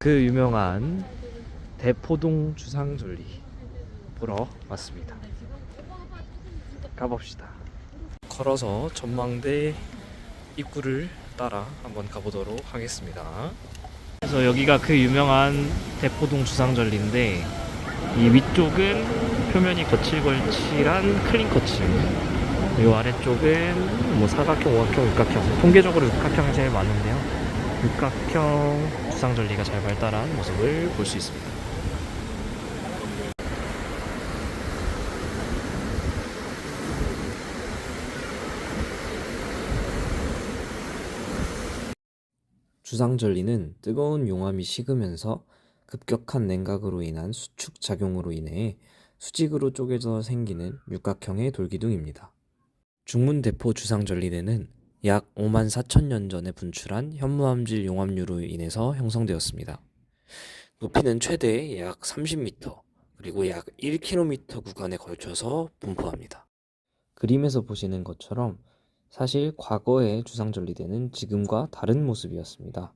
그 유명한 대포동 주상절리 보러 왔습니다. 가봅시다. 걸어서 전망대 입구를 따라 한번 가보도록 하겠습니다. 그래서 여기가 그 유명한 대포동 주상절리인데, 이 위쪽은 표면이 거칠거칠한 클린커층, 이 아래쪽은 뭐 사각형, 오각형, 육각형, 통계적으로 육각형이 제일 많은데요, 육각형 주상절리가 잘 발달한 모습을 볼 수 있습니다. 주상절리는 뜨거운 용암이 식으면서 급격한 냉각으로 인한 수축 작용으로 인해 수직으로 쪼개져 생기는 육각형의 돌기둥입니다. 중문대포 주상절리대는 약 5만 4천 년 전에 분출한 현무암질 용암류로 인해서 형성되었습니다. 높이는 최대 약 30m, 그리고 약 1km 구간에 걸쳐서 분포합니다. 그림에서 보시는 것처럼 사실 과거의 주상절리대는 지금과 다른 모습이었습니다.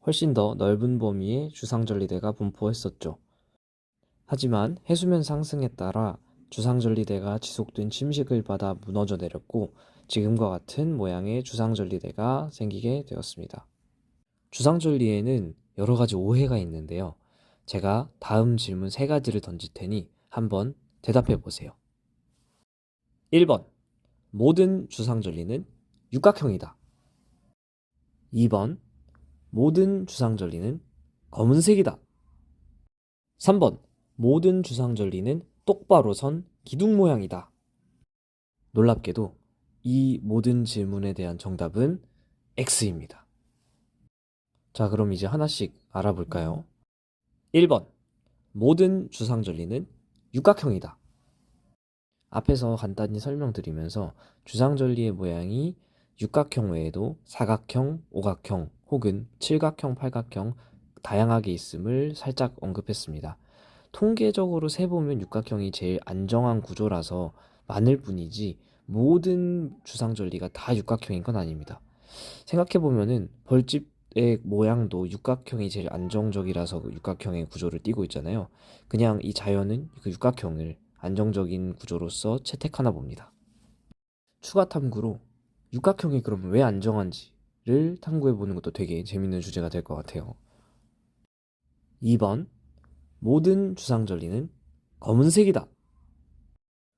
훨씬 더 넓은 범위의 주상절리대가 분포했었죠. 하지만 해수면 상승에 따라 주상절리대가 지속된 침식을 받아 무너져 내렸고, 지금과 같은 모양의 주상절리대가 생기게 되었습니다. 주상절리에는 여러 가지 오해가 있는데요. 제가 다음 질문 3가지를 던질 테니 한번 대답해 보세요. 1번. 모든 주상절리는 육각형이다. 2번. 모든 주상절리는 검은색이다. 3번. 모든 주상절리는 똑바로 선 기둥 모양이다. 놀랍게도 이 모든 질문에 대한 정답은 X입니다. 자, 그럼 이제 하나씩 알아볼까요? 1번. 모든 주상절리는 육각형이다. 앞에서 간단히 설명드리면서 주상절리의 모양이 육각형 외에도 사각형, 오각형, 혹은 칠각형, 팔각형 다양하게 있음을 살짝 언급했습니다. 통계적으로 세보면 육각형이 제일 안정한 구조라서 많을 뿐이지 모든 주상절리가 다 육각형인 건 아닙니다. 생각해보면은 벌집의 모양도 육각형이 제일 안정적이라서 그 육각형의 구조를 띠고 있잖아요. 그냥 이 자연은 그 육각형을 안정적인 구조로서 채택하나 봅니다. 추가 탐구로 육각형이 그럼 왜 안정한지를 탐구해보는 것도 되게 재밌는 주제가 될 것 같아요. 2번. 모든 주상절리는 검은색이다.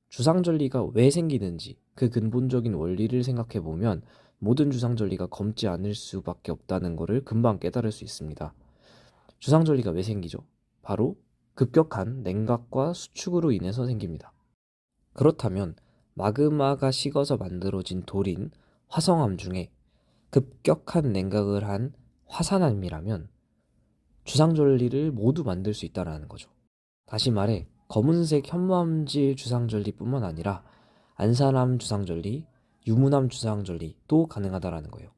주상절리가 왜 생기는지 그 근본적인 원리를 생각해보면 모든 주상절리가 검지 않을 수밖에 없다는 것을 금방 깨달을 수 있습니다. 주상절리가 왜 생기죠? 바로 급격한 냉각과 수축으로 인해서 생깁니다. 그렇다면 마그마가 식어서 만들어진 돌인 화성암 중에 급격한 냉각을 한 화산암이라면 주상절리를 모두 만들 수 있다는 거죠. 다시 말해 검은색 현무암질 주상절리뿐만 아니라 안산암 주상절리, 유문암 주상절리도 가능하다는 거예요.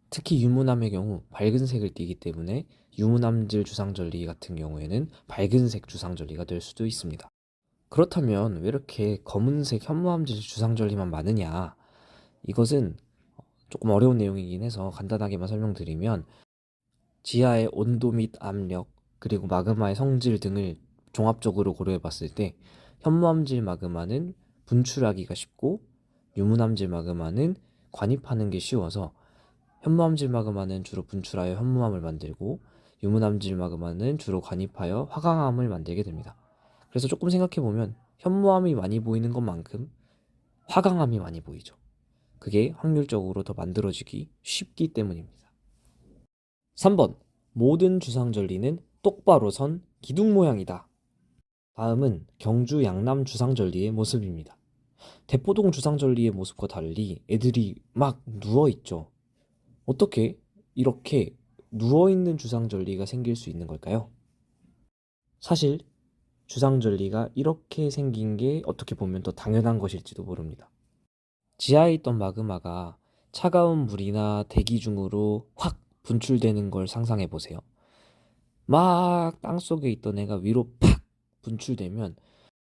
특히 유문암의 경우 밝은 색을 띠기 때문에 유문암질 주상절리 같은 경우에는 밝은색 주상절리가 될 수도 있습니다. 그렇다면 왜 이렇게 검은색 현무암질 주상절리만 많으냐? 이것은 조금 어려운 내용이긴 해서 간단하게만 설명드리면, 지하의 온도 및 압력, 그리고 마그마의 성질 등을 종합적으로 고려해 봤을 때 현무암질 마그마는 분출하기가 쉽고 유문암질 마그마는 관입하는 게 쉬워서 현무암질 마그마는 주로 분출하여 현무암을 만들고 유문암질 마그마는 주로 관입하여 화강암을 만들게 됩니다. 그래서 조금 생각해보면 현무암이 많이 보이는 것만큼 화강암이 많이 보이죠. 그게 확률적으로 더 만들어지기 쉽기 때문입니다. 3번. 모든 주상절리는 똑바로 선 기둥 모양이다. 다음은 경주 양남 주상절리의 모습입니다. 대포동 주상절리의 모습과 달리 애들이 막 누워있죠. 어떻게 이렇게 누워있는 주상절리가 생길 수 있는 걸까요? 사실 주상절리가 이렇게 생긴 게 어떻게 보면 더 당연한 것일지도 모릅니다. 지하에 있던 마그마가 차가운 물이나 대기 중으로 확 분출되는 걸 상상해 보세요. 막 땅속에 있던 애가 위로 팍 분출되면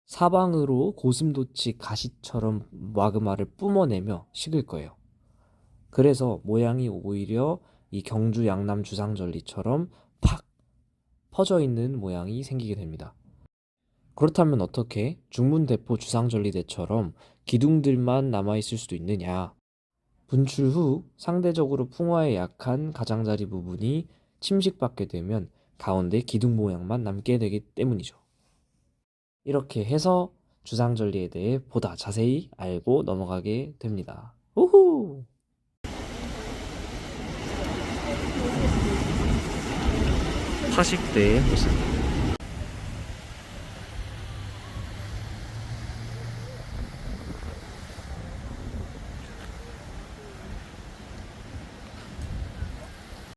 사방으로 고슴도치 가시처럼 마그마를 뿜어내며 식을 거예요. 그래서 모양이 오히려 이 경주 양남 주상절리처럼 팍 퍼져 있는 모양이 생기게 됩니다. 그렇다면 어떻게 중문대포 주상절리대처럼 기둥들만 남아있을 수도 있느냐? 분출 후 상대적으로 풍화에 약한 가장자리 부분이 침식받게 되면 가운데 기둥 모양만 남게 되기 때문이죠. 이렇게 해서 주상절리에 대해 보다 자세히 알고 넘어가게 됩니다. 우후! 파식대의 모습.